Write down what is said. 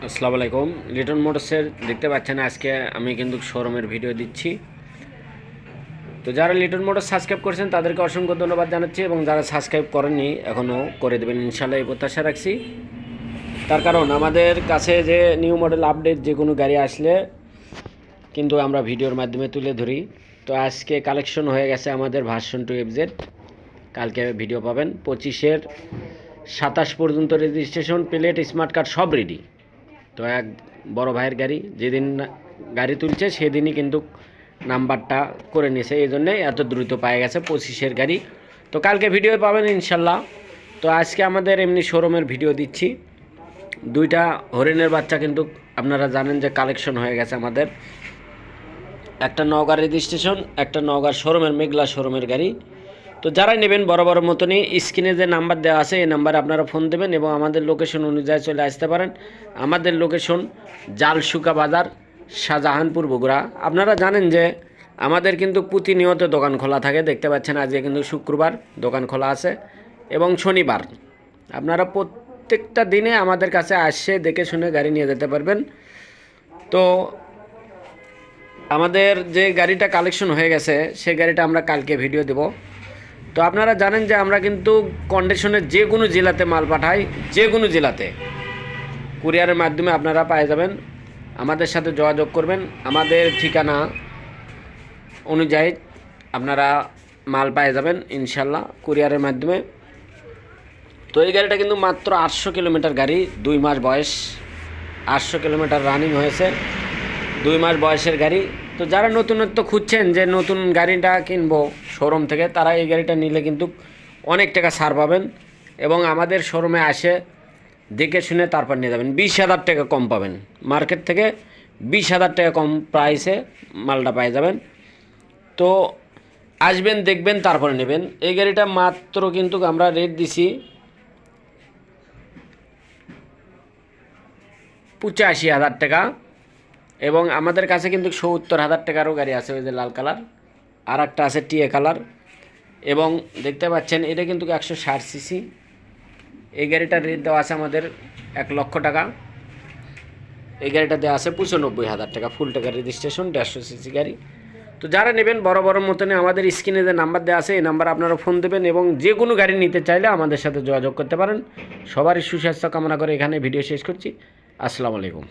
আসসালামু আলাইকুম। লিটন মোটরসের দেখতে পাচ্ছেন আজকে আমি কিন্তু শোরুমের ভিডিও দিচ্ছি। তো যারা লিটন মোটরস সাবস্ক্রাইব করেছেন তাদেরকে অসংখ্য ধন্যবাদ জানাচ্ছি, এবং যারা সাবস্ক্রাইব করেননি এখনও করে দেবেন ইনশাল্লাহ, এই প্রত্যাশা রাখছি। তার কারণ আমাদের কাছে যে নিউ মডেল আপডেট যে কোনো গাড়ি আসলে কিন্তু আমরা ভিডিওর মাধ্যমে তুলে ধরি। তো আজকে কালেকশন হয়ে গেছে আমাদের ভার্সন 2 FZ। কালকে ভিডিও পাবেন 25-এর 27 পর্যন্ত রেজিস্ট্রেশন, প্লেট, স্মার্ট কার্ড সব রেডি। তো এক বড় ভাইয়ের গাড়ি, যেদিন গাড়ি তুলছে সেদিনই কিন্তু নাম্বারটা করে নিয়েছে, এই জন্যে এত দ্রুত পায়ে গেছে 25-এর গাড়ি। তো কালকে ভিডিও পাবেন ইনশাল্লাহ। তো আজকে আমাদের এমনি শোরুমের ভিডিও দিচ্ছি। দুইটা হরিণের বাচ্চা কিন্তু আপনারা জানেন যে কালেকশন হয়ে গেছে আমাদের। একটা নওগাঁ রেজিস্ট্রেশন, একটা নওগাঁর শোরুমের মেঘলা শোরুমের গাড়ি। তো যারা নেবেন বড় বড় মতনই স্ক্রিনে যে নাম্বার দেওয়া আছে এই নাম্বারে আপনারা ফোন দেবেন এবং আমাদের লোকেশন অনুযায়ী চলে আসতে পারেন। আমাদের লোকেশন জালশুকা বাজার, শাহজাহানপুর, বগুড়া। আপনারা জানেন যে আমাদের কিন্তু প্রতিনিয়ত দোকান খোলা থাকে। দেখতে পাচ্ছেন আজকে কিন্তু শুক্রবার দোকান খোলা আছে এবং শনিবার। আপনারা প্রত্যেকটা দিনে আমাদের কাছে আসে দেখে শুনে গাড়ি নিয়ে যেতে পারবেন। তো আমাদের যে গাড়িটা কালেকশন হয়ে গেছে সেই গাড়িটা আমরা কালকে ভিডিও দেব। তো আপনারা জানেন যে আমরা কিন্তু কন্ডিশনের যে কোনো জেলাতে মাল পাঠাই, যে কোনো জেলাতে কুরিয়ারের মাধ্যমে আপনারা পেয়ে যাবেন। আমাদের সাথে যোগাযোগ করবেন, আমাদের ঠিকানা অনুযায়ী আপনারা মাল পেয়ে যাবেন ইনশাল্লাহ কুরিয়ারের মাধ্যমে। তো এই গাড়িটা কিন্তু মাত্র 800 কিলোমিটার গাড়ি, 2 মাস বয়স, 800 কিলোমিটার রানিং হয়েছে, 2 মাস বয়সের গাড়ি। তো যারা নতুনত্ব খুঁজছেন যে নতুন গাড়িটা কিনবো শোরুম থেকে, তারা এই গাড়িটা নিলে কিন্তু অনেক টাকা ছাড় পাবেন এবং আমাদের শোরুমে আসে দেখে শুনে তারপর নিয়ে যাবেন। 20,000 টাকা কম পাবেন, মার্কেট থেকে 20,000 টাকা কম প্রাইসে মালটা পেয়ে যাবেন। তো আসবেন, দেখবেন, তারপরে নেবেন। এই গাড়িটা মাত্র কিন্তু আমরা রেট দিছি 85,000 টাকা, এবং আমাদের কাছে কিন্তু 70,000 টাকারও গাড়ি আছে, ওই যে লাল কালার, আর একটা আছে টিএ কালার। এবং দেখতে পাচ্ছেন এটা কিন্তু 160 সিসি। এই গাড়িটার রেট দেওয়া আছে আমাদের 1 লক্ষ টাকা। এই গাড়িটা দেওয়া আছে 95,000 টাকা, ফুল টাকা রেজিস্ট্রেশন, 150 সিসি গাড়ি। তো যারা নেবেন বড় বড় মতনে আমাদের স্ক্রিনে যে নাম্বার দেওয়া আছে এই নাম্বার আপনারা ফোন দেবেন এবং যে কোনো গাড়ি নিতে চাইলে আমাদের সাথে যোগাযোগ করতে পারেন। সবারই সুস্বাস্থ্য কামনা করে এখানে ভিডিও শেষ করছি। আসসালামু আলাইকুম।